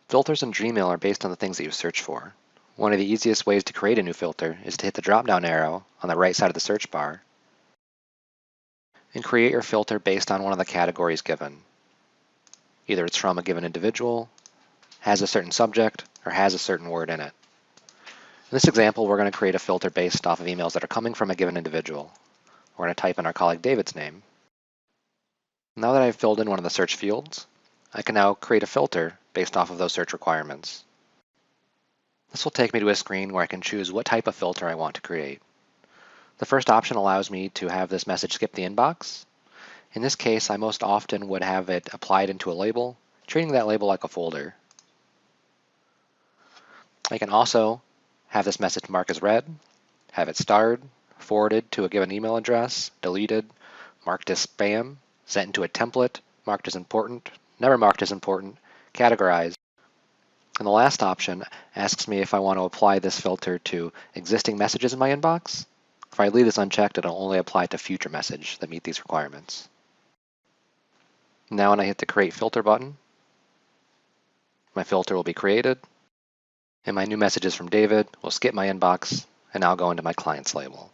Filters in Gmail are based on the things that you search for. One of the easiest ways to create a new filter is to hit the drop-down arrow on the right side of the search bar and create your filter based on one of the categories given. Either it's from a given individual, has a certain subject, or has a certain word in it. In this example, we're going to create a filter based off of emails that are coming from a given individual. We're going to type in our colleague David's name. Now that I've filled in one of the search fields, I can now create a filter based off of those search requirements. This will take me to a screen where I can choose what type of filter I want to create. The first option allows me to have this message skip the inbox. In this case, I most often would have it applied into a label, treating that label like a folder. I can also have this message marked as read, have it starred, forwarded to a given email address, deleted, marked as spam, sent into a template, marked as important, never marked as important, categorized. And the last option asks me if I want to apply this filter to existing messages in my inbox. If I leave this unchecked, it'll only apply to future messages that meet these requirements. Now when I hit the Create Filter button, my filter will be created, and my new messages from David will skip my inbox and now go into my client's label.